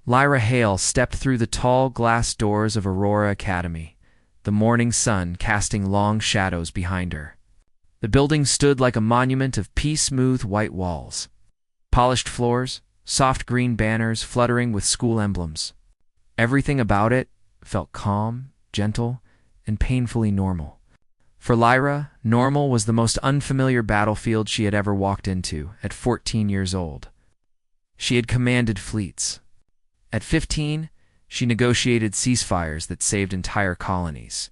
Lyra Hale stepped through the tall glass doors of Aurora Academy, the morning sun casting long shadows behind her. The building stood like a monument of pea-smooth white walls, polished floors, soft green banners fluttering with school emblems. Everything about it felt calm, gentle, and painfully normal. For Lyra, normal was the most unfamiliar battlefield she had ever walked into at 14 years old. She had commanded fleets. At 15, she negotiated ceasefires that saved entire colonies.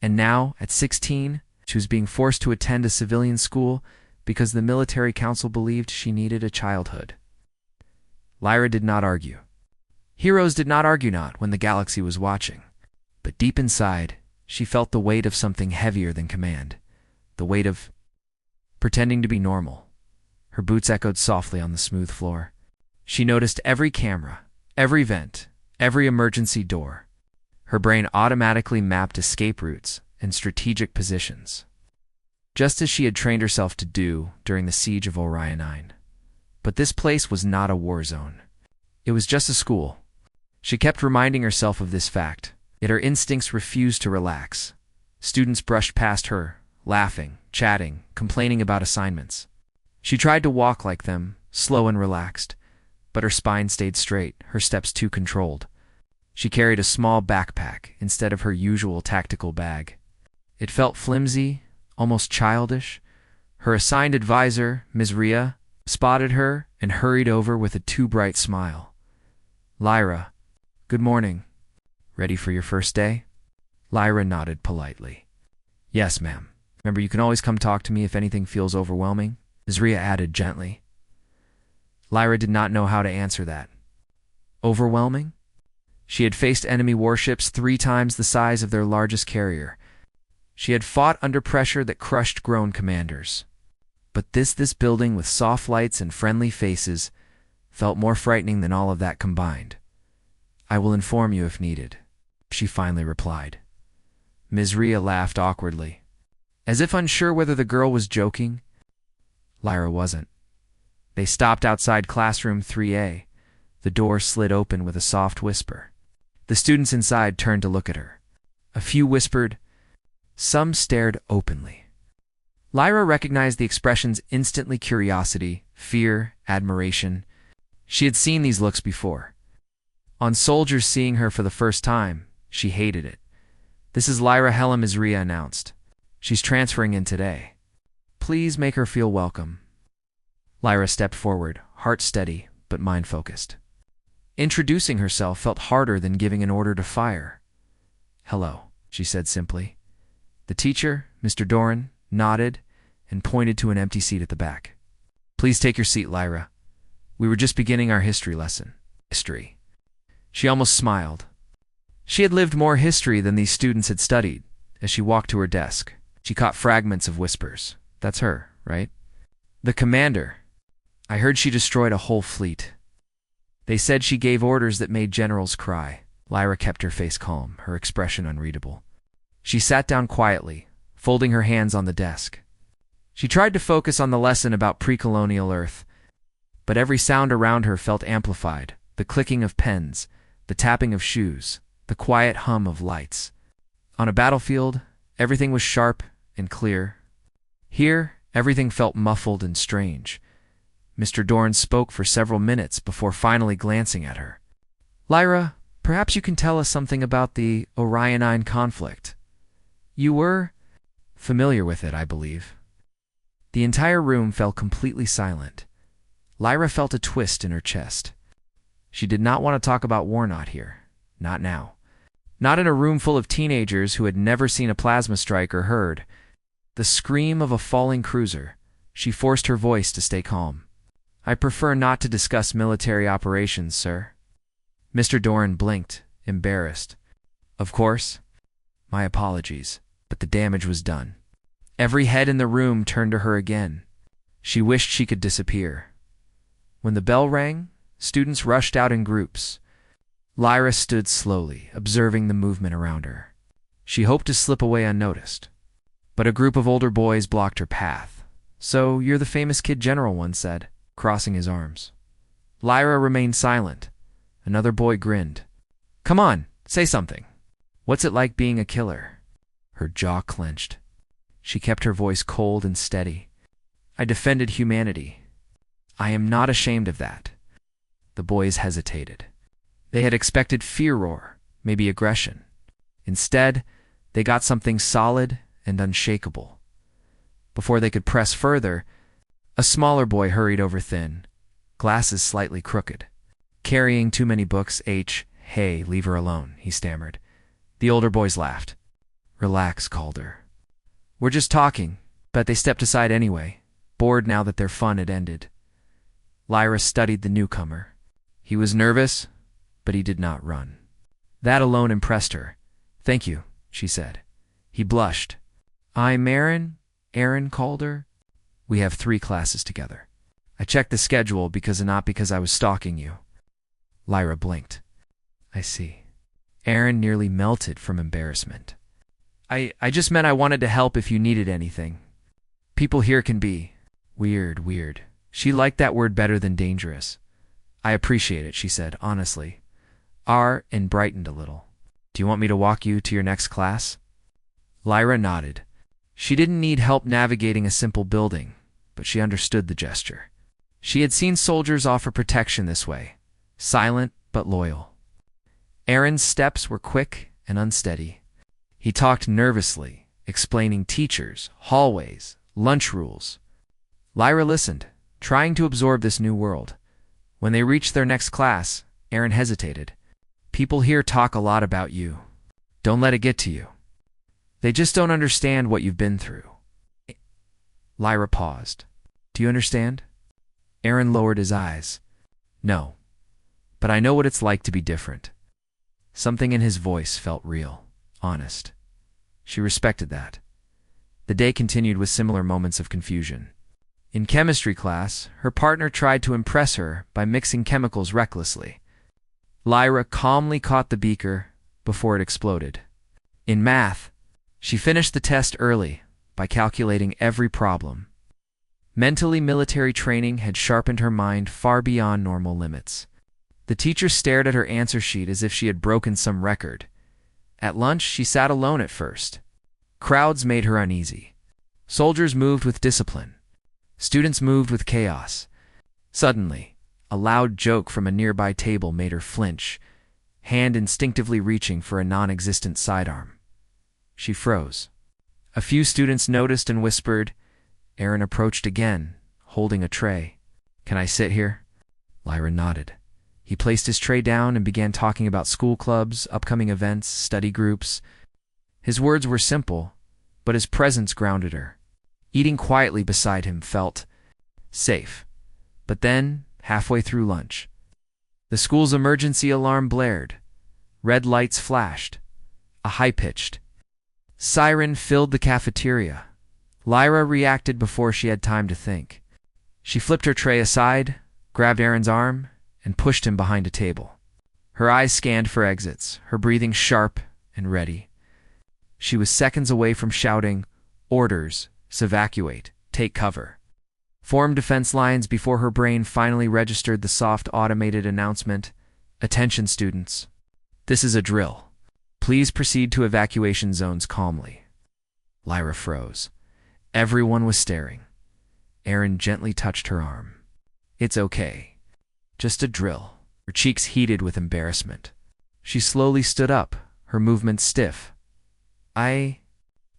And now, at 16, she was being forced to attend a civilian school because the military council believed she needed a childhood. Lyra did not argue. Heroes did not argue not when the galaxy was watching. But deep inside, she felt the weight of something heavier than command, the weight of pretending to be normal. Her boots echoed softly on the smooth floor. She noticed every camera, every vent, every emergency door. Her brain automatically mapped escape routes and strategic positions, just as she had trained herself to do during the siege of Orion 9. But this place was not a war zone. It was just a school. She kept reminding herself of this fact, yet her instincts refused to relax. Students brushed past her, laughing, chatting, complaining about assignments. She tried to walk like them, slow and relaxed, but her spine stayed straight, her steps too controlled. She carried a small backpack instead of her usual tactical bag. It felt flimsy, almost childish. Her assigned advisor, Ms. Rhea, spotted her and hurried over with a too bright smile. "Lyra, good morning. Ready for your first day?" Lyra nodded politely. "Yes, ma'am. Remember, you can always come talk to me if anything feels overwhelming," Ms. Rhea added gently. Lyra did not know how to answer that. Overwhelming? She had faced enemy warships 3 times the size of their largest carrier. She had fought under pressure that crushed grown commanders. But this building with soft lights and friendly faces felt more frightening than all of that combined. "I will inform you if needed," she finally replied. Ms. Rhea laughed awkwardly, as if unsure whether the girl was joking. Lyra wasn't. They stopped outside classroom 3A. The door slid open with a soft whisper. The students inside turned to look at her. A few whispered. Some stared openly. Lyra recognized the expressions instantly: curiosity, fear, admiration. She had seen these looks before. On soldiers seeing her for the first time, she hated it. "This is Lyra Hale," Ms. Rhea announced. "She's transferring in today. Please make her feel welcome." Lyra stepped forward, heart steady but mind focused. Introducing herself felt harder than giving an order to fire. "Hello," she said simply. The teacher, Mr. Doran, nodded and pointed to an empty seat at the back. "Please take your seat, Lyra. We were just beginning our history lesson." History. She almost smiled. She had lived more history than these students had studied. As she walked to her desk, she caught fragments of whispers. "That's her, right? The commander. I heard she destroyed a whole fleet. They said she gave orders that made generals cry." Lyra kept her face calm, her expression unreadable. She sat down quietly, folding her hands on the desk. She tried to focus on the lesson about pre-colonial Earth, but every sound around her felt amplified: the clicking of pens, the tapping of shoes, the quiet hum of lights. On a battlefield, everything was sharp and clear. Here, everything felt muffled and strange. Mr. Doran spoke for several minutes before finally glancing at her. "Lyra, perhaps you can tell us something about the Orion 9 conflict. You were familiar with it, I believe." The entire room fell completely silent. Lyra felt a twist in her chest. She did not want to talk about war, not here. Not now. Not in a room full of teenagers who had never seen a plasma strike or heard the scream of a falling cruiser. She forced her voice to stay calm. "I prefer not to discuss military operations, sir." Mr. Doran blinked, embarrassed. "Of course. My apologies, but the damage was done." Every head in the room turned to her again. She wished she could disappear. When the bell rang, students rushed out in groups. Lyra stood slowly, observing the movement around her. She hoped to slip away unnoticed, but a group of older boys blocked her path. "So you're the famous kid general," one said, crossing his arms. Lyra remained silent. Another boy grinned. Come on, say something. What's it like being a killer? Her jaw clenched. She kept her voice cold and steady. I defended humanity. I am not ashamed of that. The boys hesitated. They had expected fear roar, maybe aggression. Instead, they got something solid and unshakable. Before they could press further, a smaller boy hurried over thin, glasses slightly crooked. Carrying too many books, hey, leave her alone, he stammered. The older boys laughed. Relax, Calder. We're just talking, but they stepped aside anyway, bored now that their fun had ended. Lyra studied the newcomer. He was nervous, but he did not run. That alone impressed her. Thank you, she said. He blushed. I'm Aaron Calder. We have 3 classes together. I checked the schedule not because I was stalking you. Lyra blinked. I see. Aaron nearly melted from embarrassment. I just meant I wanted to help if you needed anything. People here can be weird. She liked that word better than dangerous. I appreciate it, she said, honestly. And brightened a little. Do you want me to walk you to your next class? Lyra nodded. She didn't need help navigating a simple building, but she understood the gesture. She had seen soldiers offer protection this way, silent but loyal. Aaron's steps were quick and unsteady. He talked nervously, explaining teachers, hallways, lunch rules. Lyra listened, trying to absorb this new world. When they reached their next class, Aaron hesitated. People here talk a lot about you. Don't let it get to you. They just don't understand what you've been through. Lyra paused. Do you understand? Aaron lowered his eyes. No, but I know what it's like to be different. Something in his voice felt real, honest. She respected that. The day continued with similar moments of confusion. In chemistry class, her partner tried to impress her by mixing chemicals recklessly. Lyra calmly caught the beaker before it exploded. In math, she finished the test early by calculating every problem. Mentally, military training had sharpened her mind far beyond normal limits. The teacher stared at her answer sheet as if she had broken some record. At lunch, she sat alone at first. Crowds made her uneasy. Soldiers moved with discipline. Students moved with chaos. Suddenly, a loud joke from a nearby table made her flinch, hand instinctively reaching for a non-existent sidearm. She froze. A few students noticed and whispered. Aaron approached again, holding a tray. Can I sit here? Lyra nodded. He placed his tray down and began talking about school clubs, upcoming events, study groups. His words were simple, but his presence grounded her. Eating quietly beside him felt safe. But then, halfway through lunch, the school's emergency alarm blared. Red lights flashed. A high-pitched siren filled the cafeteria. Lyra reacted before she had time to think. She flipped her tray aside, grabbed Aaron's arm, and pushed him behind a table. Her eyes scanned for exits, her breathing sharp and ready. She was seconds away from shouting, "Orders, evacuate, take cover." Form defense lines before her brain finally registered the soft automated announcement, "Attention students. This is a drill. Please proceed to evacuation zones calmly." Lyra froze. Everyone was staring. Aaron gently touched her arm. It's okay. Just a drill. Her cheeks heated with embarrassment. She slowly stood up, her movements stiff. I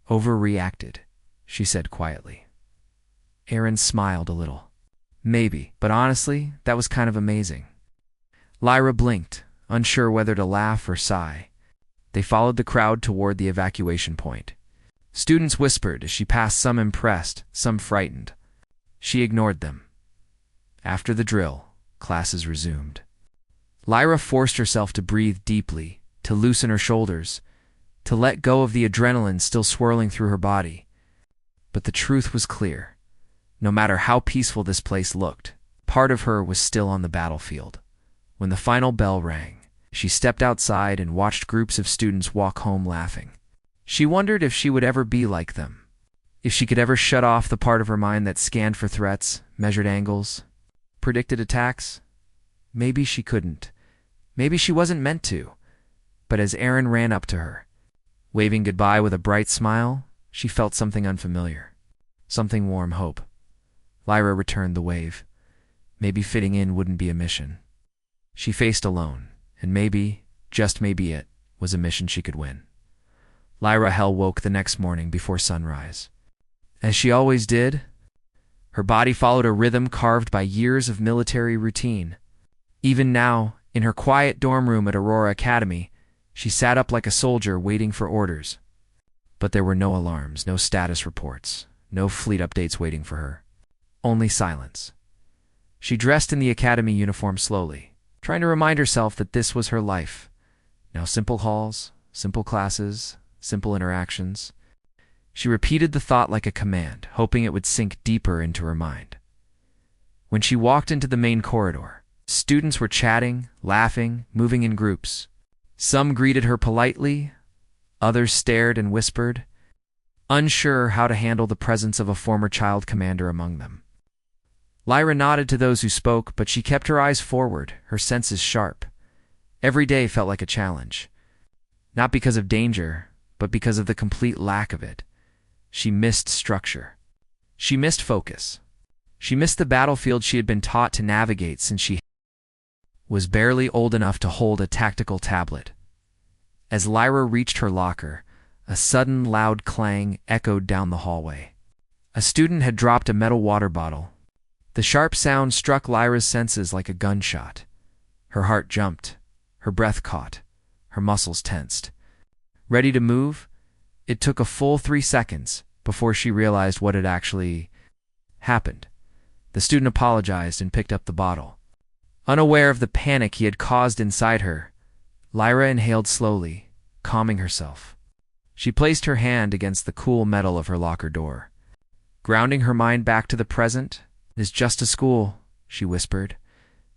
overreacted, she said quietly. Aaron smiled a little. Maybe, but honestly, that was kind of amazing. Lyra blinked, unsure whether to laugh or sigh. They followed the crowd toward the evacuation point. Students whispered as she passed, some impressed, some frightened. She ignored them. After the drill, classes resumed. Lyra forced herself to breathe deeply, to loosen her shoulders, to let go of the adrenaline still swirling through her body. But the truth was clear. No matter how peaceful this place looked, part of her was still on the battlefield. When the final bell rang, she stepped outside and watched groups of students walk home laughing. She wondered if she would ever be like them, if she could ever shut off the part of her mind that scanned for threats, measured angles, predicted attacks. Maybe she couldn't. Maybe she wasn't meant to, but as Aaron ran up to her, waving goodbye with a bright smile, she felt something unfamiliar. Something warm hope. Lyra returned the wave. Maybe fitting in wouldn't be a mission. She faced alone, and maybe, just maybe it, was a mission she could win. Lyra Hell woke the next morning before sunrise. As she always did, her body followed a rhythm carved by years of military routine. Even now, in her quiet dorm room at Aurora Academy, she sat up like a soldier waiting for orders. But there were no alarms, no status reports, no fleet updates waiting for her. Only silence. She dressed in the academy uniform slowly, trying to remind herself that this was her life. Now simple halls, simple classes, simple interactions. She repeated the thought like a command, hoping it would sink deeper into her mind. When she walked into the main corridor, students were chatting, laughing, moving in groups. Some greeted her politely, others stared and whispered, unsure how to handle the presence of a former child commander among them. Lyra nodded to those who spoke, but she kept her eyes forward, her senses sharp. Every day felt like a challenge. Not because of danger, but because of the complete lack of it. She missed structure. She missed focus. She missed the battlefield she had been taught to navigate since she was barely old enough to hold a tactical tablet. As Lyra reached her locker, a sudden loud clang echoed down the hallway. A student had dropped a metal water bottle. The sharp sound struck Lyra's senses like a gunshot. Her heart jumped, her breath caught, her muscles tensed. Ready to move, it took a full 3 seconds before she realized what had actually happened. The student apologized and picked up the bottle. Unaware of the panic he had caused inside her, Lyra inhaled slowly, calming herself. She placed her hand against the cool metal of her locker door. Grounding her mind back to the present, "It is just a school," she whispered,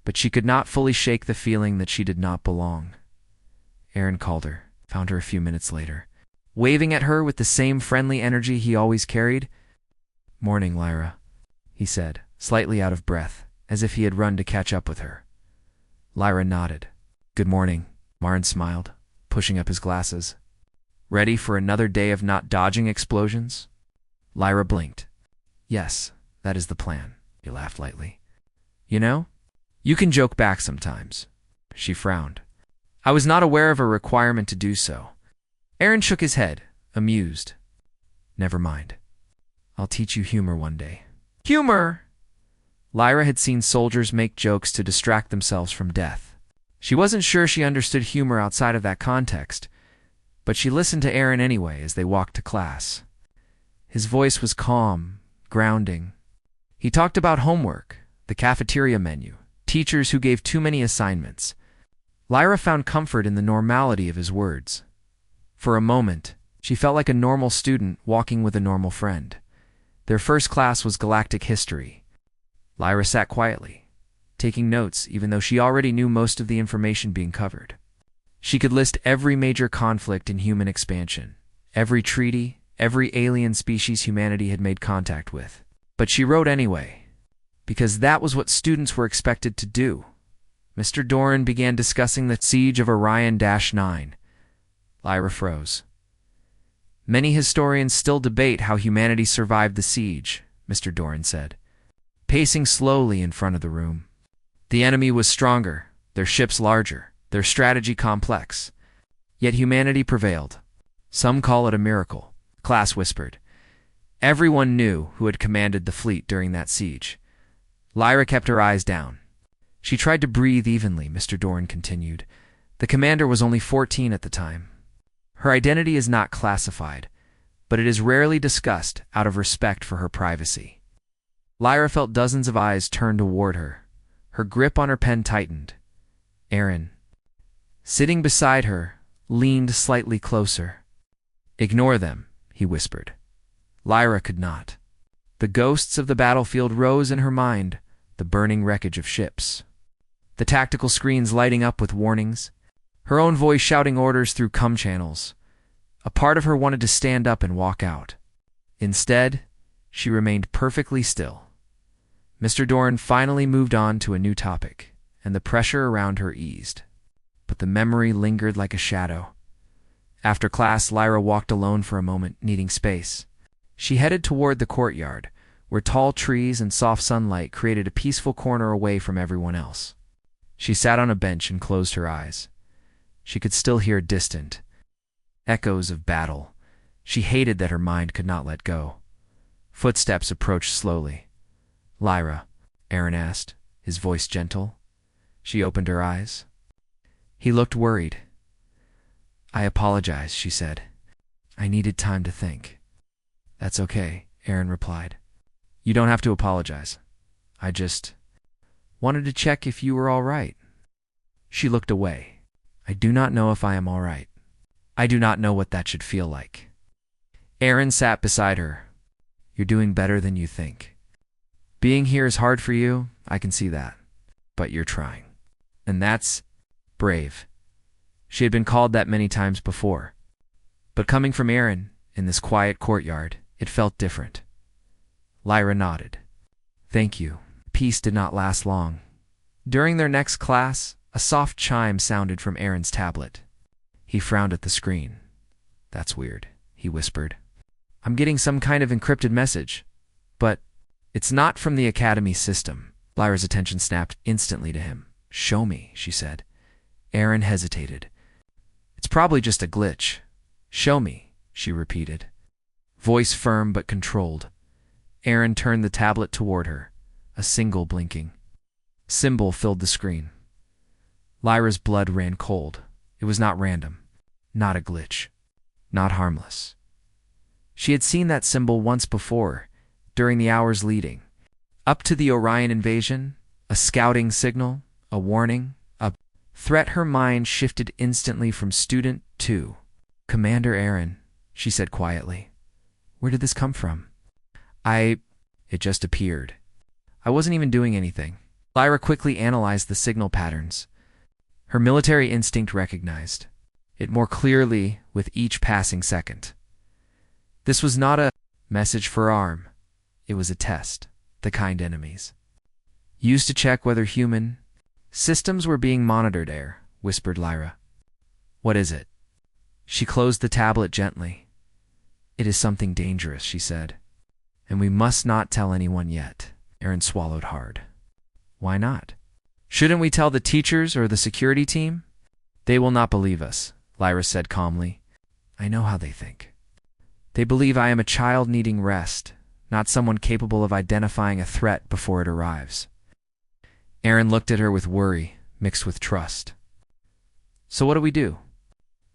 but she could not fully shake the feeling that she did not belong. Aaron called her, found her a few minutes later, waving at her with the same friendly energy he always carried. "Morning, Lyra," he said, slightly out of breath, as if he had run to catch up with her. Lyra nodded. "Good morning," Marn smiled, pushing up his glasses. "Ready for another day of not dodging explosions?" Lyra blinked. "Yes, that is the plan," he laughed lightly. "You know, you can joke back sometimes." She frowned. "I was not aware of a requirement to do so." Aaron shook his head, amused. "Never mind. I'll teach you humor one day." Humor! Lyra had seen soldiers make jokes to distract themselves from death. She wasn't sure she understood humor outside of that context, but she listened to Aaron anyway as they walked to class. His voice was calm, grounding. He talked about homework, the cafeteria menu, teachers who gave too many assignments. Lyra found comfort in the normality of his words. For a moment, she felt like a normal student walking with a normal friend. Their first class was Galactic History. Lyra sat quietly, taking notes even though she already knew most of the information being covered. She could list every major conflict in human expansion, every treaty, every alien species humanity had made contact with. But she wrote anyway, because that was what students were expected to do. Mr. Doran began discussing the siege of Orion-9. Lyra froze. "Many historians still debate how humanity survived the siege," Mr. Doran said, pacing slowly in front of the room. "The enemy was stronger, their ships larger, their strategy complex. Yet humanity prevailed. Some call it a miracle," class whispered. Everyone knew who had commanded the fleet during that siege. Lyra kept her eyes down. She tried to breathe evenly, Mr. Doran continued. "The commander was only 14 at the time. Her identity is not classified, but it is rarely discussed out of respect for her privacy." Lyra felt dozens of eyes turn toward her. Her grip on her pen tightened. Aaron, sitting beside her, leaned slightly closer. "Ignore them," he whispered. Lyra could not. The ghosts of the battlefield rose in her mind, the burning wreckage of ships, the tactical screens lighting up with warnings, her own voice shouting orders through comm channels. A part of her wanted to stand up and walk out. Instead, she remained perfectly still. Mr. Doran finally moved on to a new topic, and the pressure around her eased. the memory lingered like a shadow. After class, Lyra walked alone for a moment, needing space. She headed toward the courtyard, where tall trees and soft sunlight created a peaceful corner away from everyone else. She sat on a bench and closed her eyes. She could still hear distant echoes of battle. She hated that her mind could not let go. Footsteps approached slowly. "Lyra," Aaron asked, his voice gentle. She opened her eyes. He looked worried. "I apologize," she said. "I needed time to think." "That's okay," Aaron replied. "You don't have to apologize. I just wanted to check if you were all right." She looked away. "I do not know if I am all right. I do not know what that should feel like." Aaron sat beside her. "You're doing better than you think. Being here is hard for you, I can see that. But you're trying. And that's brave." She had been called that many times before. But coming from Aaron, in this quiet courtyard, it felt different. Lyra nodded. "Thank you." Peace did not last long. During their next class, a soft chime sounded from Aaron's tablet. He frowned at the screen. "That's weird," he whispered. "I'm getting some kind of encrypted message. But it's not from the Academy system." Lyra's attention snapped instantly to him. "Show me," she said. Aaron hesitated. "It's probably just a glitch." "Show me," she repeated. Voice firm but controlled. Aaron turned the tablet toward her. A single blinking symbol filled the screen. Lyra's blood ran cold. It was not random. Not a glitch. Not harmless. She had seen that symbol once before, during the hours leading up to the Orion invasion, a scouting signal, a warning, a threat. Her mind shifted instantly from student to Commander Aaron, she said quietly. "Where did this come from?" It just appeared. I wasn't even doing anything." Lyra quickly analyzed the signal patterns. Her military instinct recognized it more clearly with each passing second. This was not a message for arm. It was a test, the kind enemies used to check whether human systems were being monitored. Whispered Lyra. "What is it?" She closed the tablet gently. "It is something dangerous," she said. "And we must not tell anyone yet." Aaron swallowed hard. "Why not?" "Shouldn't we tell the teachers or the security team?" "They will not believe us," Lyra said calmly. "I know how they think. They believe I am a child needing rest, not someone capable of identifying a threat before it arrives." Aaron looked at her with worry, mixed with trust. "So what do we do?"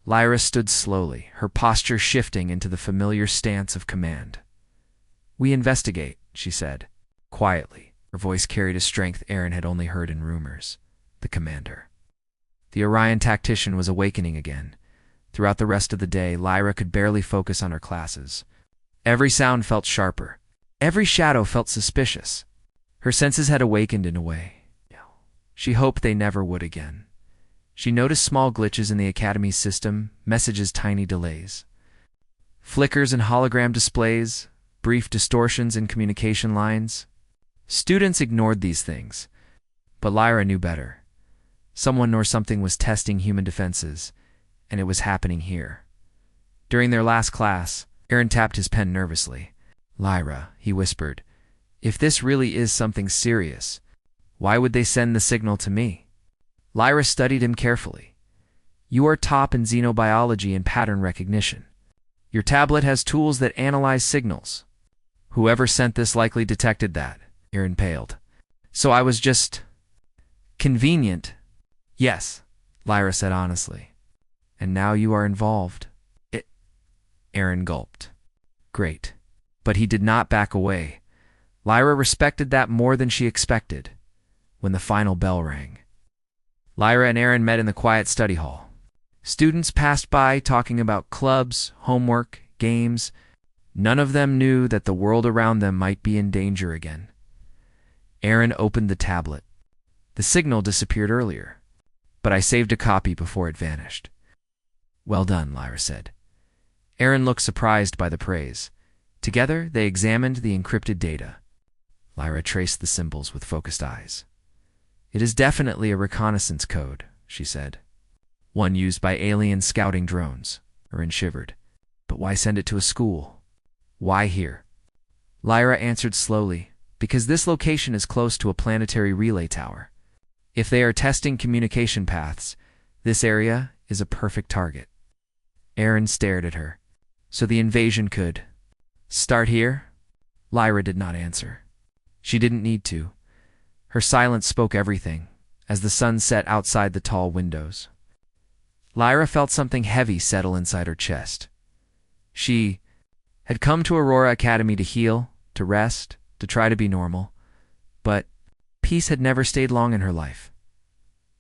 Lyra stood slowly, her posture shifting into the familiar stance of command. "We investigate," she said, quietly. Her voice carried a strength Aaron had only heard in rumors. The commander. The Orion tactician was awakening again. Throughout the rest of the day, Lyra could barely focus on her classes. Every sound felt sharper. Every shadow felt suspicious. Her senses had awakened in a way she hoped they never would again. She noticed small glitches in the Academy's system, messages' tiny delays. Flickers and hologram displays, brief distortions in communication lines. Students ignored these things, but Lyra knew better. Someone or something was testing human defenses, and it was happening here. During their last class, Aaron tapped his pen nervously. "Lyra," he whispered, "if this really is something serious, why would they send the signal to me?" Lyra studied him carefully. "You are top in xenobiology and pattern recognition. Your tablet has tools that analyze signals. Whoever sent this likely detected that." Aaron paled. "So I was just convenient." "Yes," Lyra said honestly. "And now you are involved." Aaron gulped. "Great." But he did not back away. Lyra respected that more than she expected. When the final bell rang, Lyra and Aaron met in the quiet study hall. Students passed by talking about clubs, homework, games. None of them knew that the world around them might be in danger again. Aaron opened the tablet. The signal disappeared earlier, but I saved a copy before it vanished. "Well done," Lyra said. Aaron looked surprised by the praise. Together, they examined the encrypted data. Lyra traced the symbols with focused eyes. "It is definitely a reconnaissance code," she said. one used by alien scouting drones. Aaron shivered. But why send it to a school? Why here? Lyra answered slowly, because this location is close to a planetary relay tower. If they are testing communication paths, this area is a perfect target. Aaron stared at her. So the invasion could start here? Lyra did not answer. She didn't need to. Her silence spoke everything, as the sun set outside the tall windows. Lyra felt something heavy settle inside her chest. She had come to Aurora Academy to heal, to rest, to try to be normal, but peace had never stayed long in her life.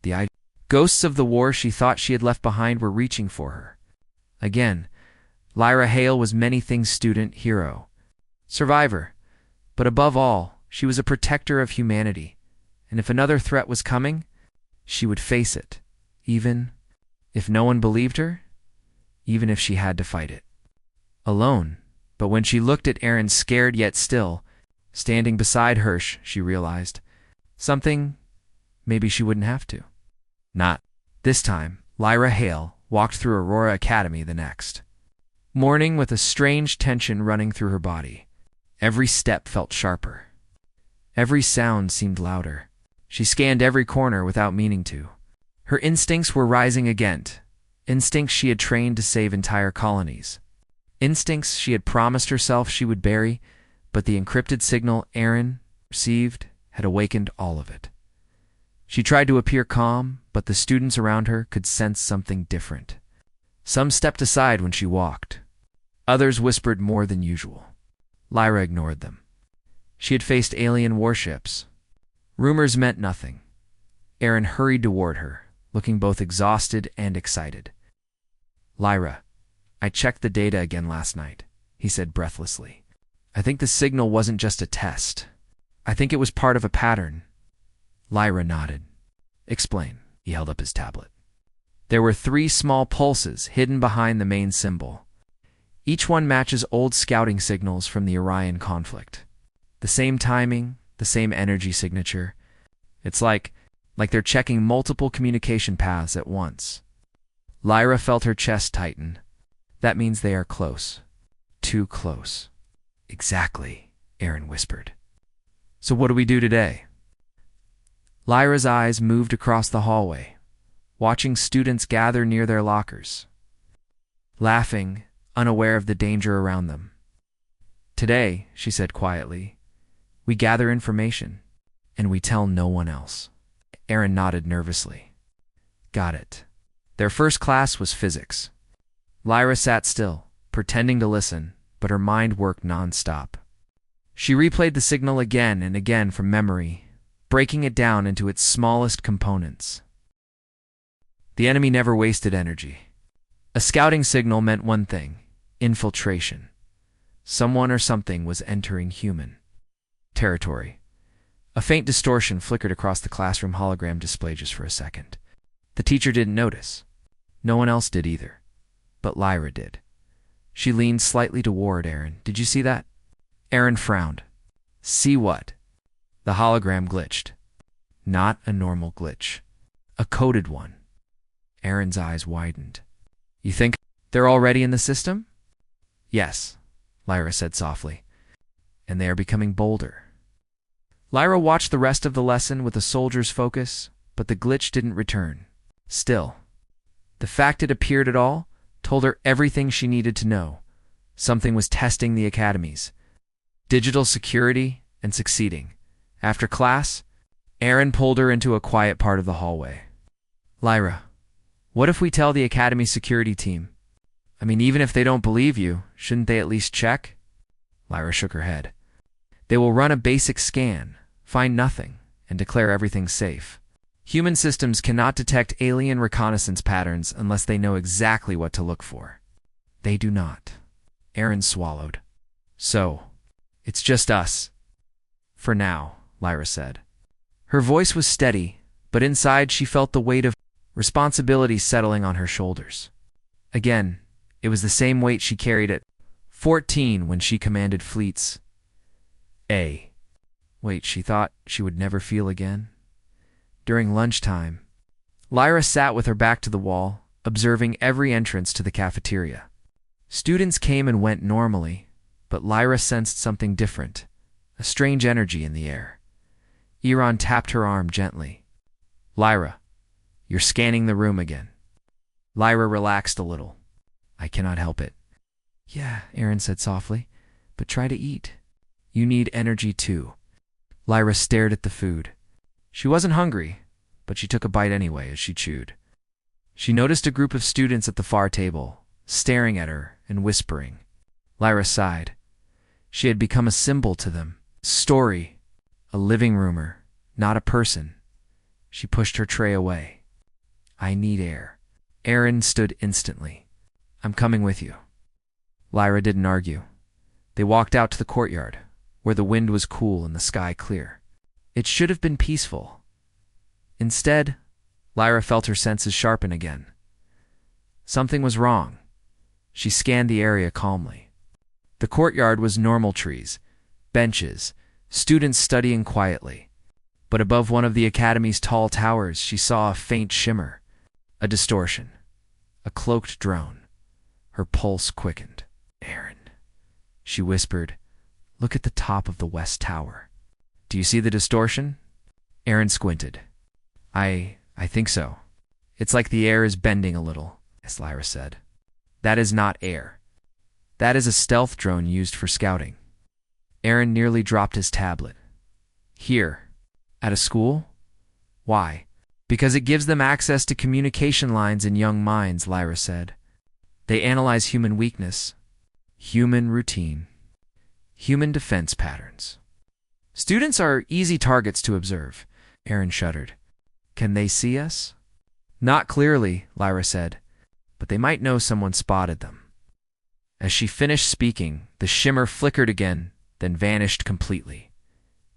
The ghosts of the war she thought she had left behind were reaching for her. Again, Lyra Hale was many things: student, hero, survivor, but above all, she was a protector of humanity, and if another threat was coming, she would face it, even if no one believed her, even if she had to fight it alone. But when she looked at Aaron, scared yet still, standing beside her, she realized something maybe she wouldn't have to. Not this time. Lyra Hale walked through Aurora Academy the next morning with a strange tension running through her body. Every step felt sharper. Every sound seemed louder. She scanned every corner without meaning to. Her instincts were rising again, instincts she had trained to save entire colonies. Instincts she had promised herself she would bury, but the encrypted signal Aaron received had awakened all of it. She tried to appear calm, but the students around her could sense something different. Some stepped aside when she walked. Others whispered more than usual. Lyra ignored them. She had faced alien warships. Rumors meant nothing. Aaron hurried toward her, looking both exhausted and excited. Lyra, I checked the data again last night, he said breathlessly. I think the signal wasn't just a test. I think it was part of a pattern. Lyra nodded. Explain. He held up his tablet. There were 3 small pulses hidden behind the main symbol. Each one matches old scouting signals from the Orion conflict. The same timing, the same energy signature. It's like they're checking multiple communication paths at once. Lyra felt her chest tighten. That means they are close. Too close. Exactly, Aaron whispered. So what do we do today? Lyra's eyes moved across the hallway, watching students gather near their lockers, laughing, unaware of the danger around them. Today, she said quietly, we gather information, and we tell no one else. Aaron nodded nervously. Got it. Their first class was physics. Lyra sat still, pretending to listen, but her mind worked non-stop. She replayed the signal again and again from memory, breaking it down into its smallest components. The enemy never wasted energy. A scouting signal meant one thing: infiltration. Someone or something was entering human territory. A faint distortion flickered across the classroom hologram display just for a second. The teacher didn't notice. No one else did either. But Lyra did. She leaned slightly toward Aaron. Did you see that? Aaron frowned. See what? The hologram glitched. Not a normal glitch. A coded one. Aaron's eyes widened. You think they're already in the system? Yes, Lyra said softly. And they are becoming bolder. Lyra watched the rest of the lesson with a soldier's focus, but the glitch didn't return. Still, the fact it appeared at all told her everything she needed to know. Something was testing the academies. Digital security and succeeding. After class, Aaron pulled her into a quiet part of the hallway. Lyra, what if we tell the academy security team? I mean, even if they don't believe you, shouldn't they at least check? Lyra shook her head. They will run a basic scan, find nothing, and declare everything safe. Human systems cannot detect alien reconnaissance patterns unless they know exactly what to look for. They do not. Aaron swallowed. So, it's just us. For now, Lyra said. Her voice was steady, but inside she felt the weight of responsibility settling on her shoulders. Again, it was the same weight she carried at 14 when she commanded fleets. Wait, she thought she would never feel again? During lunchtime, Lyra sat with her back to the wall, observing every entrance to the cafeteria. Students came and went normally, but Lyra sensed something different, a strange energy in the air. Iran tapped her arm gently. Lyra, you're scanning the room again. Lyra relaxed a little. I cannot help it. Yeah, Aaron said softly, but try to eat. You need energy too. Lyra stared at the food. She wasn't hungry, but she took a bite anyway as she chewed. She noticed a group of students at the far table, staring at her and whispering. Lyra sighed. She had become a symbol to them. Story, a living rumor, not a person. She pushed her tray away. I need air. Aaron stood instantly. I'm coming with you. Lyra didn't argue. They walked out to the courtyard, where the wind was cool and the sky clear. It should have been peaceful. Instead, Lyra felt her senses sharpen again. Something was wrong. She scanned the area calmly. The courtyard was normal trees, benches, students studying quietly. But above one of the academy's tall towers, she saw a faint shimmer, a distortion, a cloaked drone. Her pulse quickened. Aaron, she whispered, look at the top of the west tower. Do you see the distortion? Aaron squinted. I think so. It's like the air is bending a little, as Lyra said. That is not air. That is a stealth drone used for scouting. Aaron nearly dropped his tablet. Here, at a school? Why? Because it gives them access to communication lines in young minds, Lyra said. They analyze human weakness, human routine, human defense patterns. Students are easy targets to observe, Aaron shuddered. Can they see us? Not clearly, Lyra said, but they might know someone spotted them. As she finished speaking, the shimmer flickered again, then vanished completely.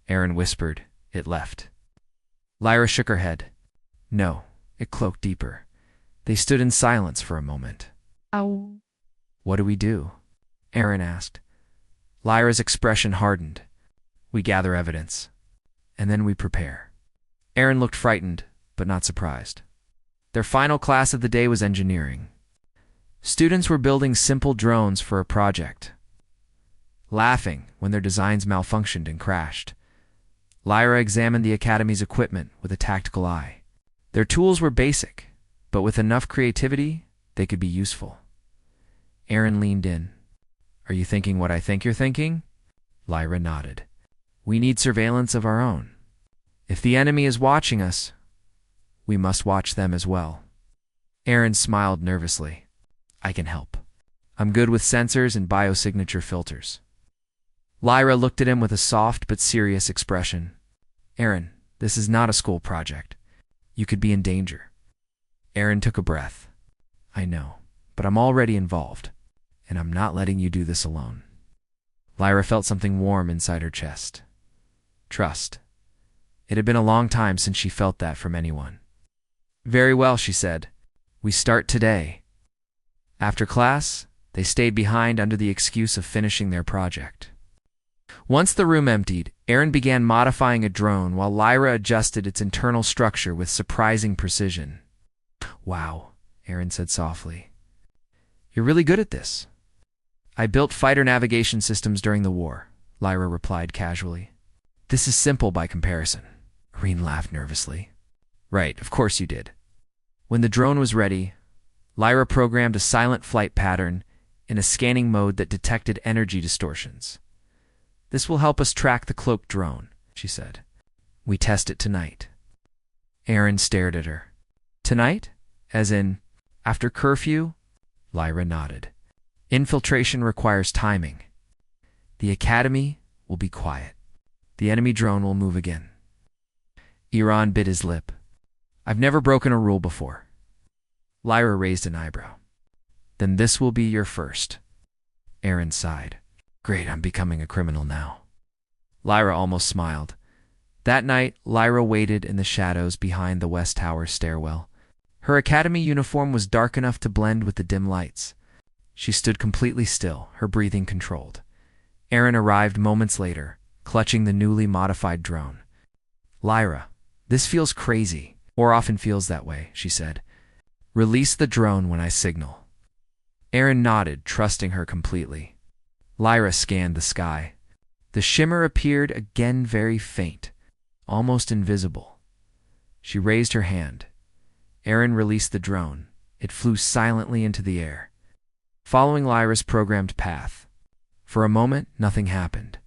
Aaron whispered, it left. Lyra shook her head. No, it cloaked deeper. They stood in silence for a moment. Ow. What do we do? Aaron asked. Lyra's expression hardened. We gather evidence, and then we prepare. Aaron looked frightened, but not surprised. Their final class of the day was engineering. Students were building simple drones for a project, laughing when their designs malfunctioned and crashed. Lyra examined the academy's equipment with a tactical eye. Their tools were basic, but with enough creativity, they could be useful. Aaron leaned in. Are you thinking what I think you're thinking? Lyra nodded. We need surveillance of our own. If the enemy is watching us, we must watch them as well. Aaron smiled nervously. I can help. I'm good with sensors and biosignature filters. Lyra looked at him with a soft but serious expression. Aaron, this is not a school project. You could be in danger. Aaron took a breath. I know, but I'm already involved, and I'm not letting you do this alone. Lyra felt something warm inside her chest. Trust. It had been a long time since she felt that from anyone. Very well, she said. We start today. After class, they stayed behind under the excuse of finishing their project. Once the room emptied, Aaron began modifying a drone while Lyra adjusted its internal structure with surprising precision. Wow, Aaron said softly. You're really good at this. I built fighter navigation systems during the war, Lyra replied casually. This is simple by comparison. Aaron laughed nervously. Right, of course you did. When the drone was ready, Lyra programmed a silent flight pattern in a scanning mode that detected energy distortions. This will help us track the cloaked drone, she said. We test it tonight. Aaron stared at her. Tonight? As in, after curfew? Lyra nodded. Infiltration requires timing. The academy will be quiet. The enemy drone will move again. Iran bit his lip. I've never broken a rule before. Lyra raised an eyebrow. Then this will be your first. Aaron sighed. Great, I'm becoming a criminal now. Lyra almost smiled. That night, Lyra waited in the shadows behind the West Tower stairwell. Her academy uniform was dark enough to blend with the dim lights. She stood completely still, her breathing controlled. Aaron arrived moments later, clutching the newly modified drone. Lyra, this feels crazy, or often feels that way, she said. Release the drone when I signal. Aaron nodded, trusting her completely. Lyra scanned the sky. The shimmer appeared again, very faint, almost invisible. She raised her hand. Aaron released the drone. It flew silently into the air, following Lyra's programmed path. For a moment, nothing happened.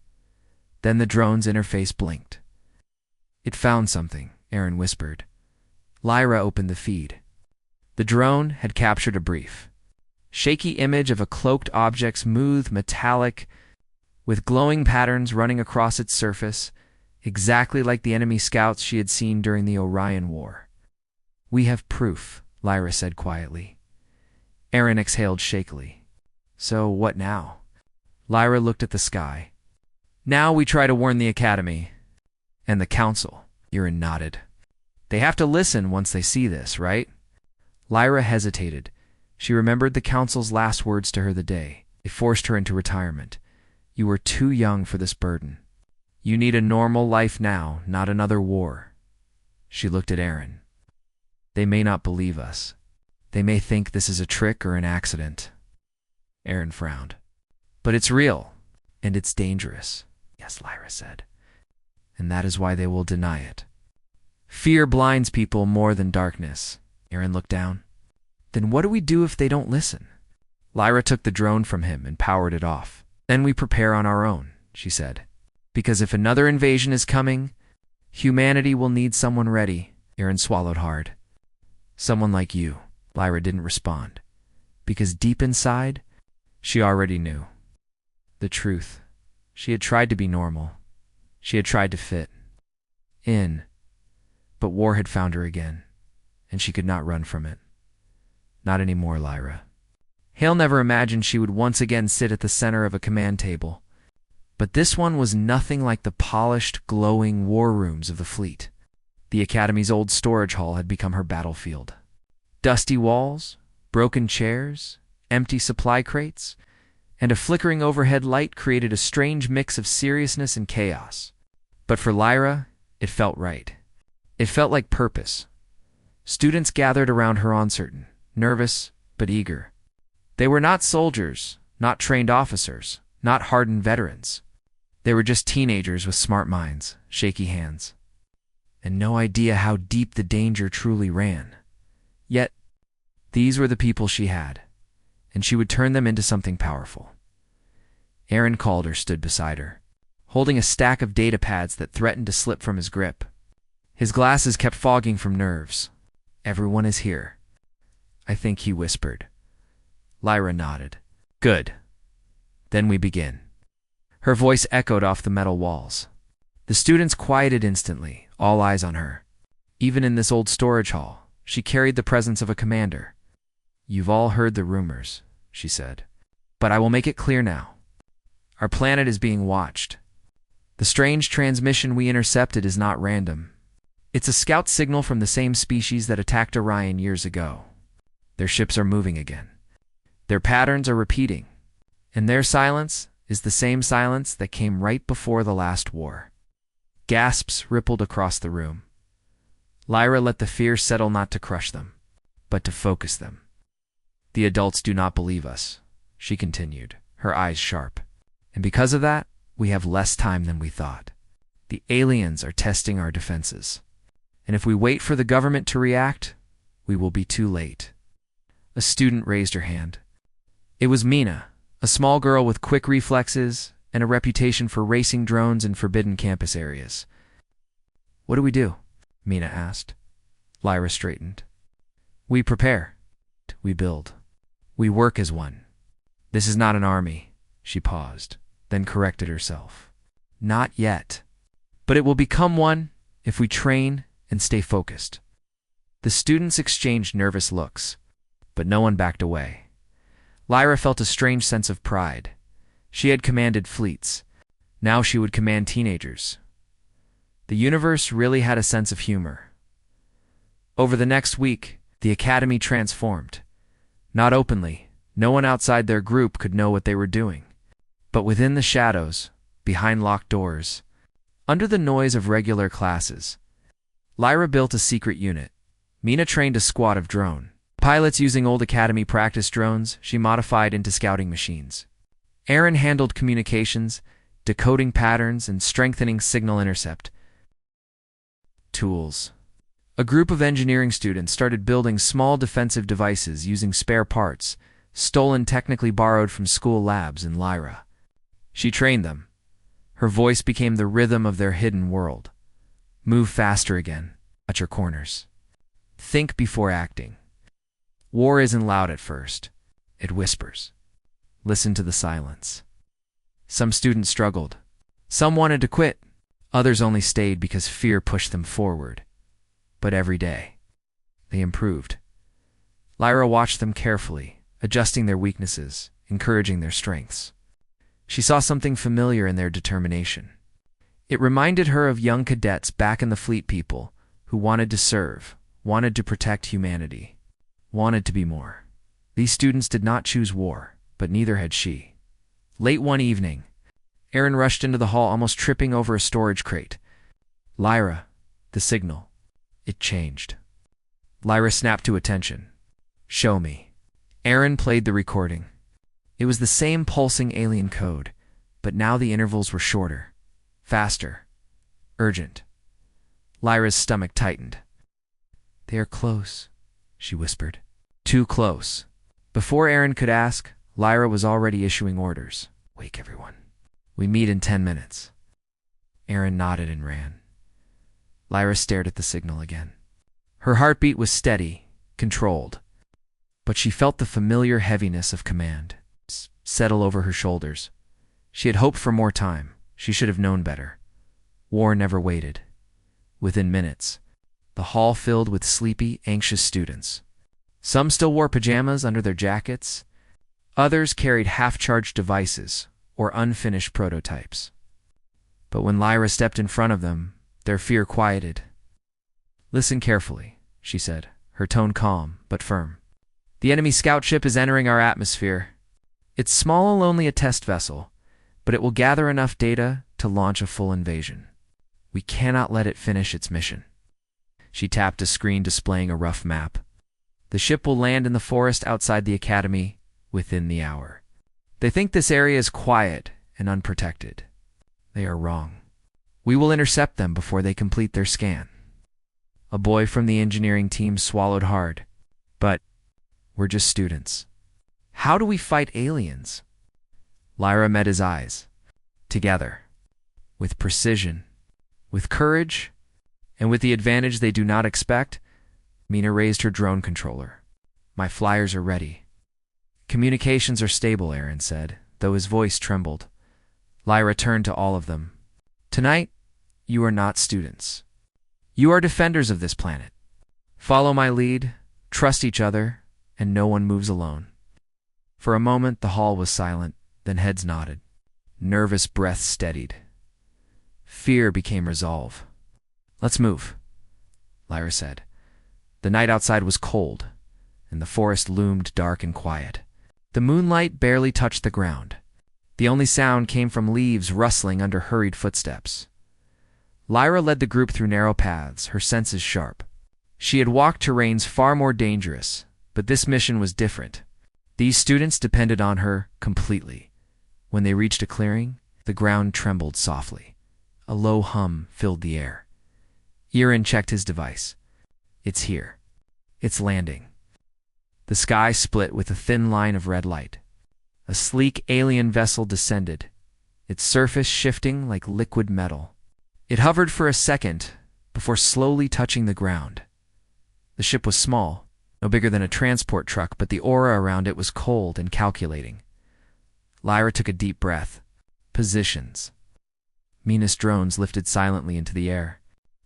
Then the drone's interface blinked. It found something, Aaron whispered. Lyra opened the feed. The drone had captured a brief, shaky image of a cloaked object, smooth, metallic, with glowing patterns running across its surface, exactly like the enemy scouts she had seen during the Orion War. We have proof, Lyra said quietly. Aaron exhaled shakily. So what now? Lyra looked at the sky. Now we try to warn the Academy. And the Council, Aaron nodded. They have to listen once they see this, right? Lyra hesitated. She remembered the Council's last words to her the day. They forced her into retirement. You were too young for this burden. You need a normal life now, not another war. She looked at Aaron. They may not believe us. They may think this is a trick or an accident. Aaron frowned. But it's real, and it's dangerous. Yes, Lyra said. And that is why they will deny it. Fear blinds people more than darkness. Aaron looked down. Then what do we do if they don't listen? Lyra took the drone from him and powered it off. Then we prepare on our own, she said. Because if another invasion is coming, humanity will need someone ready. Aaron swallowed hard. Someone like you. Lyra didn't respond. Because deep inside, she already knew. The truth. She had tried to be normal. She had tried to fit in. But war had found her again, and she could not run from it. Not anymore, Lyra. Hale never imagined she would once again sit at the center of a command table. But this one was nothing like the polished, glowing war rooms of the fleet. The Academy's old storage hall had become her battlefield. Dusty walls, broken chairs, empty supply crates, and a flickering overhead light created a strange mix of seriousness and chaos. But for Lyra, it felt right. It felt like purpose. Students gathered around her uncertain, nervous, but eager. They were not soldiers, not trained officers, not hardened veterans. They were just teenagers with smart minds, shaky hands, and no idea how deep the danger truly ran. Yet, these were the people she had, and she would turn them into something powerful. Aaron Calder stood beside her, holding a stack of data pads that threatened to slip from his grip. His glasses kept fogging from nerves. Everyone is here, I think he whispered. Lyra nodded. Good. Then we begin. Her voice echoed off the metal walls. The students quieted instantly, all eyes on her. Even in this old storage hall, she carried the presence of a commander. You've all heard the rumors, she said. But I will make it clear now. Our planet is being watched. The strange transmission we intercepted is not random. It's a scout signal from the same species that attacked Orion years ago. Their ships are moving again. Their patterns are repeating. And their silence is the same silence that came right before the last war. Gasps rippled across the room. Lyra let the fear settle, not to crush them, but to focus them. The adults do not believe us, she continued, her eyes sharp. And because of that, we have less time than we thought. The aliens are testing our defenses. And if we wait for the government to react, we will be too late. A student raised her hand. It was Mina, a small girl with quick reflexes and a reputation for racing drones in forbidden campus areas. What do we do? Mina asked. Lyra straightened. We prepare. We build. We work as one. This is not an army. She paused, then corrected herself. Not yet. But it will become one if we train and stay focused. The students exchanged nervous looks, but no one backed away. Lyra felt a strange sense of pride. She had commanded fleets. Now she would command teenagers. The universe really had a sense of humor. Over the next week, the Academy transformed. Not openly, no one outside their group could know what they were doing. But within the shadows, behind locked doors, under the noise of regular classes, Lyra built a secret unit. Mina trained a squad of drone Pilots using old Academy practice drones she modified into scouting machines. Aaron handled communications, decoding patterns, and strengthening signal intercept. Tools. A group of engineering students started building small defensive devices using spare parts, stolen technically borrowed from school labs in Lyra. She trained them. Her voice became the rhythm of their hidden world. Move faster again. Watch your corners. Think before acting. War isn't loud at first. It whispers. Listen to the silence. Some students struggled. Some wanted to quit. Others only stayed because fear pushed them forward. But every day, they improved. Lyra watched them carefully, adjusting their weaknesses, encouraging their strengths. She saw something familiar in their determination. It reminded her of young cadets back in the Fleet people who wanted to serve, wanted to protect humanity, wanted to be more. These students did not choose war, but neither had she. Late one evening, Aaron rushed into the hall, almost tripping over a storage crate. Lyra, the signal. It changed. Lyra snapped to attention. Show me. Aaron played the recording. It was the same pulsing alien code, but now the intervals were shorter, faster, urgent. Lyra's stomach tightened. They are close, she whispered. Too close. Before Aaron could ask, Lyra was already issuing orders. Wake everyone. We meet in 10 minutes. Aaron nodded and ran. Lyra stared at the signal again. Her heartbeat was steady, controlled, but she felt the familiar heaviness of command settle over her shoulders. She had hoped for more time. She should have known better. War never waited. Within minutes, the hall filled with sleepy, anxious students. Some still wore pajamas under their jackets. Others carried half-charged devices or unfinished prototypes. But when Lyra stepped in front of them, their fear quieted. Listen carefully, she said, her tone calm but firm. The enemy scout ship is entering our atmosphere. It's small and only a test vessel, but it will gather enough data to launch a full invasion. We cannot let it finish its mission. She tapped a screen displaying a rough map. The ship will land in the forest outside the Academy within the hour. They think this area is quiet and unprotected. They are wrong. We will intercept them before they complete their scan. A boy from the engineering team swallowed hard. But we're just students. How do we fight aliens? Lyra met his eyes. Together. With precision. With courage. And with the advantage they do not expect. Mina raised her drone controller. My flyers are ready. Communications are stable, Aaron said, though his voice trembled. Lyra turned to all of them. Tonight, you are not students. You are defenders of this planet. Follow my lead, trust each other, and no one moves alone. For a moment, the hall was silent, then heads nodded. Nervous breaths steadied. Fear became resolve. Let's move, Lyra said. The night outside was cold, and the forest loomed dark and quiet. The moonlight barely touched the ground. The only sound came from leaves rustling under hurried footsteps. Lyra led the group through narrow paths, her senses sharp. She had walked terrains far more dangerous, but this mission was different. These students depended on her completely. When they reached a clearing, the ground trembled softly. A low hum filled the air. Aaron checked his device. It's here. It's landing. The sky split with a thin line of red light. A sleek alien vessel descended, its surface shifting like liquid metal. It hovered for a second before slowly touching the ground. The ship was small, no bigger than a transport truck, but the aura around it was cold and calculating. Lyra took a deep breath. Positions. Mina's drones lifted silently into the air.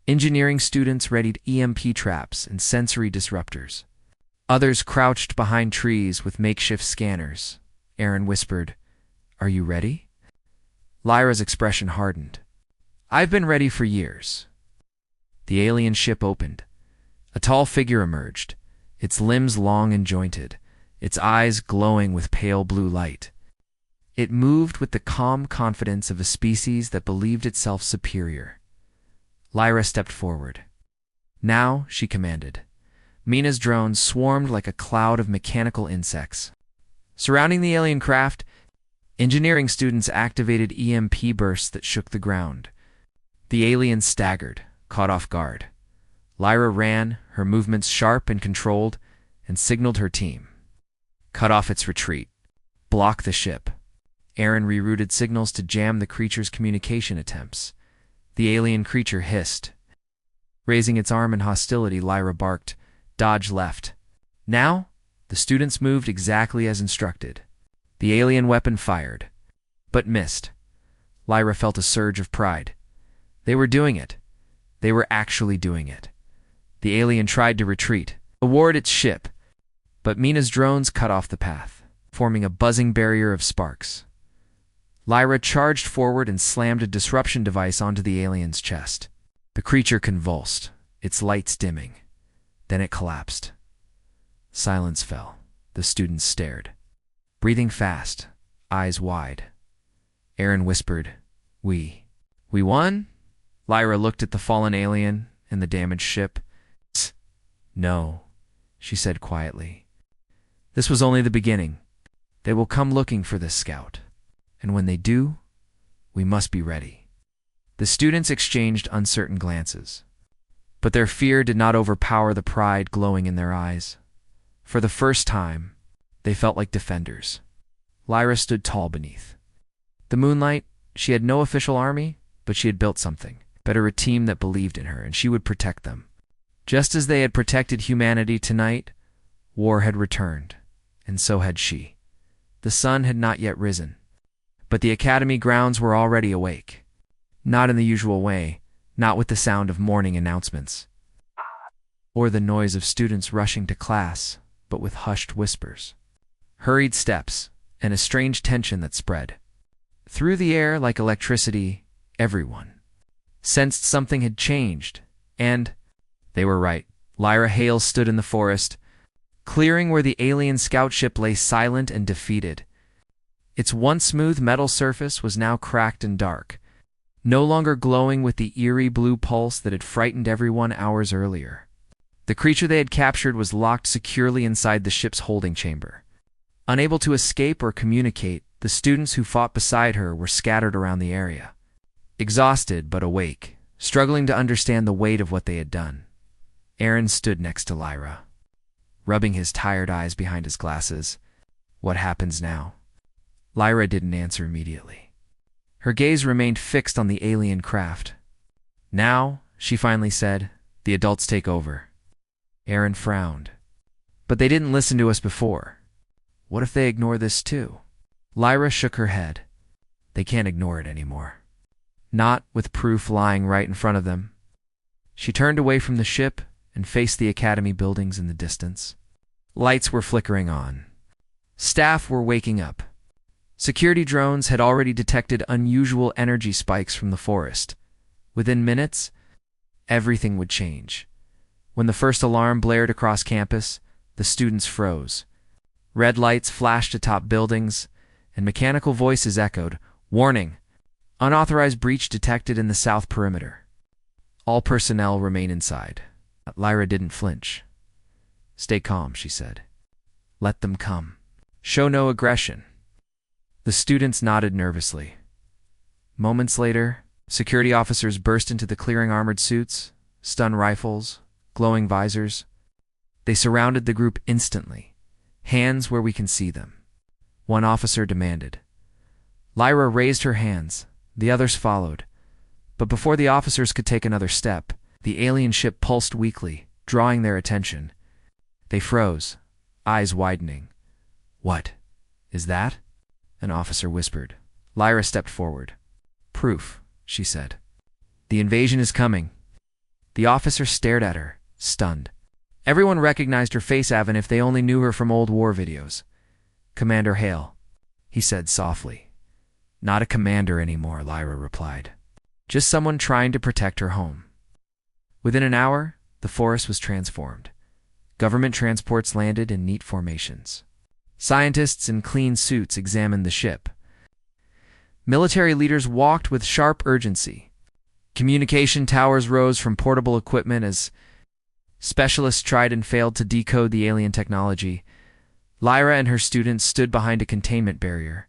Engineering students readied EMP traps and sensory disruptors. Others crouched behind trees with makeshift scanners. Aaron whispered, Are you ready? Lyra's expression hardened. I've been ready for years. The alien ship opened. A tall figure emerged, its limbs long and jointed, its eyes glowing with pale blue light. It moved with the calm confidence of a species that believed itself superior. Lyra stepped forward. Now, she commanded, Mina's drones swarmed like a cloud of mechanical insects. Surrounding the alien craft, engineering students activated EMP bursts that shook the ground. The aliens staggered, caught off guard. Lyra ran, her movements sharp and controlled, and signaled her team. Cut off its retreat. Block the ship. Aaron rerouted signals to jam the creature's communication attempts. The alien creature hissed. Raising its arm in hostility, Lyra barked, "Dodge left." Now, the students moved exactly as instructed. The alien weapon fired, but missed. Lyra felt a surge of pride. They were doing it. They were actually doing it. The alien tried to retreat, toward its ship, but Mina's drones cut off the path, forming a buzzing barrier of sparks. Lyra charged forward and slammed a disruption device onto the alien's chest. The creature convulsed, its lights dimming. Then it collapsed. Silence fell. The students stared, breathing fast, eyes wide. Aaron whispered, We won?" Lyra looked at the fallen alien and the damaged ship. "No," she said quietly. "This was only the beginning. They will come looking for this scout. And when they do, we must be ready." The students exchanged uncertain glances, but their fear did not overpower the pride glowing in their eyes. For the first time, they felt like defenders. Lyra stood tall beneath the moonlight. She had no official army, but she had built something, better, a team that believed in her, and she would protect them. Just as they had protected humanity tonight, war had returned, and so had she. The sun had not yet risen, but the academy grounds were already awake. Not in the usual way, not with the sound of morning announcements, or the noise of students rushing to class, but with hushed whispers, hurried steps, and a strange tension that spread. Through the air like electricity, everyone sensed something had changed, and they were right. Lyra Hale stood in the forest, clearing where the alien scout ship lay silent and defeated. Its once smooth metal surface was now cracked and dark, no longer glowing with the eerie blue pulse that had frightened everyone hours earlier. The creature they had captured was locked securely inside the ship's holding chamber. Unable to escape or communicate, the students who fought beside her were scattered around the area, exhausted but awake, struggling to understand the weight of what they had done. Aaron stood next to Lyra, rubbing his tired eyes behind his glasses. "What happens now?" Lyra didn't answer immediately. Her gaze remained fixed on the alien craft. "Now," she finally said, "the adults take over." Aaron frowned. "But they didn't listen to us before. What if they ignore this too?" Lyra shook her head. "They can't ignore it anymore. Not with proof lying right in front of them." She turned away from the ship and faced the academy buildings in the distance. Lights were flickering on. Staff were waking up. Security drones had already detected unusual energy spikes from the forest. Within minutes, everything would change. When the first alarm blared across campus, the students froze. Red lights flashed atop buildings, and mechanical voices echoed, "Warning! Unauthorized breach detected in the south perimeter. All personnel remain inside." Lyra didn't flinch. "Stay calm," she said. "Let them come. Show no aggression." The students nodded nervously. Moments later, security officers burst into the clearing, armored suits, stun rifles, glowing visors. They surrounded the group instantly, hands where we can see them. One officer demanded. Lyra raised her hands. The others followed. But before the officers could take another step, the alien ship pulsed weakly, drawing their attention. They froze, eyes widening. "What is that?" an officer whispered. Lyra stepped forward. "Proof," she said. "The invasion is coming." The officer stared at her, stunned. Everyone recognized her face, even if they only knew her from old war videos. "Commander Hale," he said softly. "Not a commander anymore," Lyra replied. "Just someone trying to protect her home." Within an hour, the forest was transformed. Government transports landed in neat formations. Scientists in clean suits examined the ship. Military leaders walked with sharp urgency. Communication towers rose from portable equipment as Specialists tried and failed to decode the alien technology. Lyra and her students stood behind a containment barrier,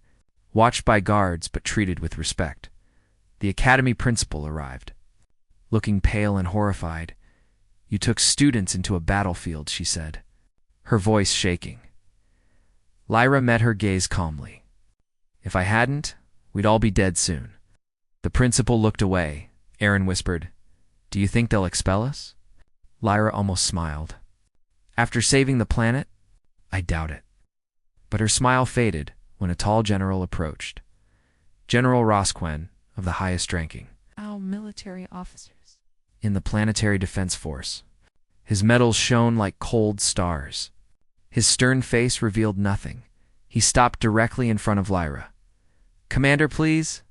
watched by guards but treated with respect. The academy principal arrived. Looking pale and horrified, "You took students into a battlefield," she said, her voice shaking. Lyra met her gaze calmly. "If I hadn't, we'd all be dead soon." The principal looked away. Aaron whispered, "Do you think they'll expel us?" Lyra almost smiled. "After saving the planet? I doubt it." But her smile faded when a tall general approached. General Rosquen, of the highest ranking. Our military officers. In the Planetary Defense Force. His medals shone like cold stars. His stern face revealed nothing. He stopped directly in front of Lyra. "Commander, please?"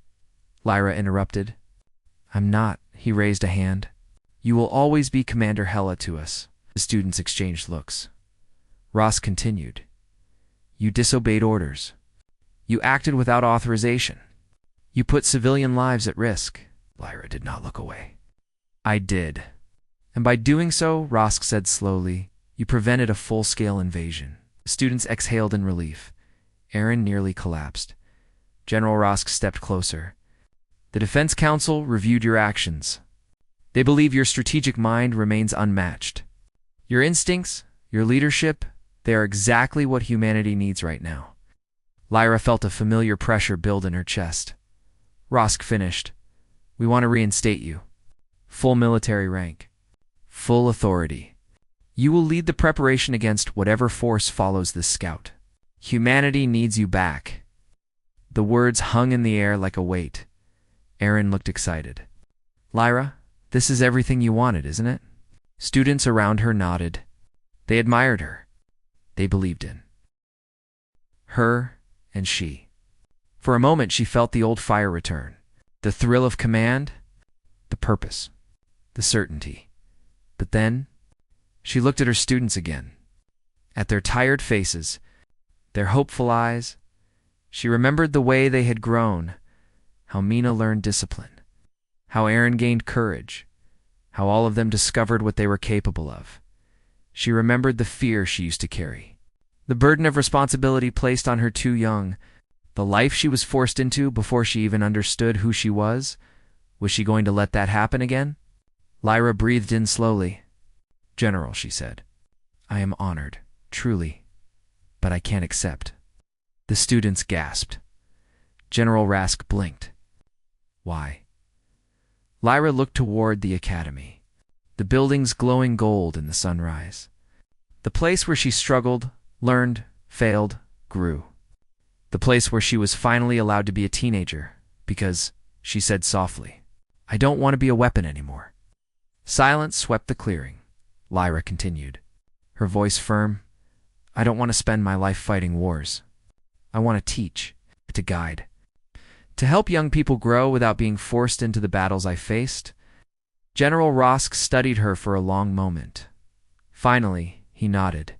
Lyra interrupted. "I'm not." He raised a hand. "You will always be Commander Hella to us." The students exchanged looks. Ross continued. "You disobeyed orders. You acted without authorization. You put civilian lives at risk." Lyra did not look away. "I did. And by doing so," Rosk said slowly, "you prevented a full-scale invasion." The students exhaled in relief. Aaron nearly collapsed. General Rosk stepped closer. "The Defense Council reviewed your actions. They believe your strategic mind remains unmatched. Your instincts, your leadership, they are exactly what humanity needs right now." Lyra felt a familiar pressure build in her chest. Rosk finished. "We want to reinstate you. Full military rank. Full authority. You will lead the preparation against whatever force follows this scout. Humanity needs you back." The words hung in the air like a weight. Aaron looked excited. "Lyra, this is everything you wanted, isn't it?" Students around her nodded. They admired her. They believed in her and she. For a moment she felt the old fire return. The thrill of command, the purpose, the certainty. But then she looked at her students again, at their tired faces, their hopeful eyes. She remembered the way they had grown, how Mina learned discipline, how Aaron gained courage, how all of them discovered what they were capable of. She remembered the fear she used to carry, the burden of responsibility placed on her too young, the life she was forced into before she even understood who she was. Was she going to let that happen again? Lyra breathed in slowly. "General," she said, "I am honored, truly, but I can't accept." The students gasped. General Rask blinked. "Why?" Lyra looked toward the academy, the buildings glowing gold in the sunrise. The place where she struggled, learned, failed, grew. The place where she was finally allowed to be a teenager, because, she said softly, "I don't want to be a weapon anymore." Silence swept the clearing. Lyra continued, her voice firm. "I don't want to spend my life fighting wars. I want to teach, to guide, to help young people grow without being forced into the battles I faced." General Rosk studied her for a long moment. Finally, he nodded.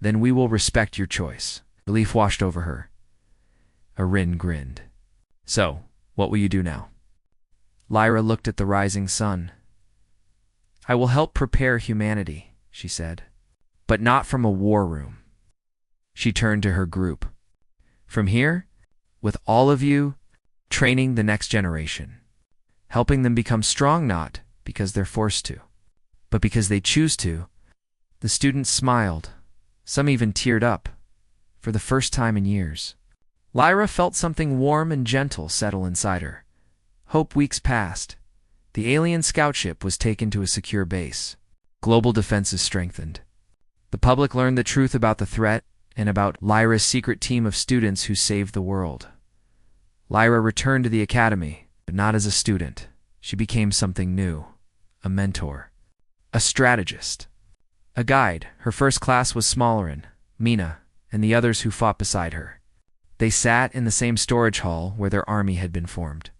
"Then we will respect your choice." Relief washed over her. Arin grinned. "So, what will you do now?" Lyra looked at the rising sun. "I will help prepare humanity," she said, "but not from a war room." She turned to her group. "From here, with all of you, training the next generation, helping them become strong not because they're forced to, but because they choose to." The students smiled. Some even teared up, for the first time in years. Lyra felt something warm and gentle settle inside her. Hope weeks passed. The alien scout ship was taken to a secure base. Global defenses strengthened. The public learned the truth about the threat and about Lyra's secret team of students who saved the world. Lyra returned to the academy, but not as a student. She became something new. A mentor. A strategist. A guide. Her first class was Smallerin, Mina, and the others who fought beside her. They sat in the same storage hall where their army had been formed.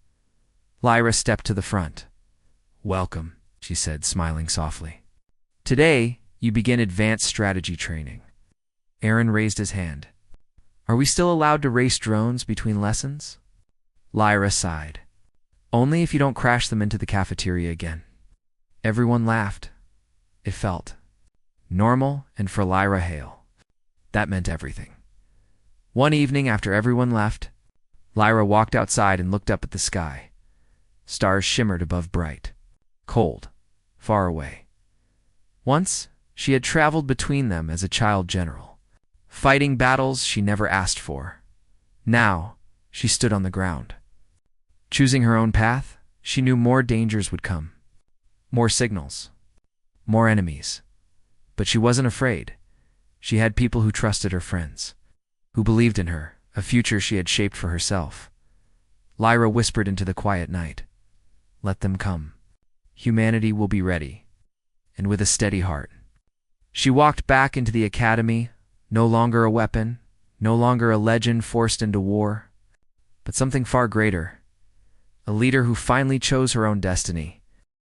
Lyra stepped to the front. "Welcome," she said, smiling softly. "Today, you begin advanced strategy training." Aaron raised his hand. "Are we still allowed to race drones between lessons?" Lyra sighed. "Only if you don't crash them into the cafeteria again." Everyone laughed. it felt. Normal, and for Lyra Hale, that meant everything. One evening after everyone left, Lyra walked outside and looked up at the sky. Stars shimmered above bright, cold, far away. Once, she had traveled between them as a child general, fighting battles she never asked for. Now, she stood on the ground. Choosing her own path, she knew more dangers would come. More signals. More enemies. But she wasn't afraid. She had people who trusted her friends, who believed in her, a future she had shaped for herself. Lyra whispered into the quiet night, "Let them come. Humanity will be ready." And with a steady heart, she walked back into the academy, no longer a weapon, no longer a legend forced into war, but something far greater, a leader who finally chose her own destiny,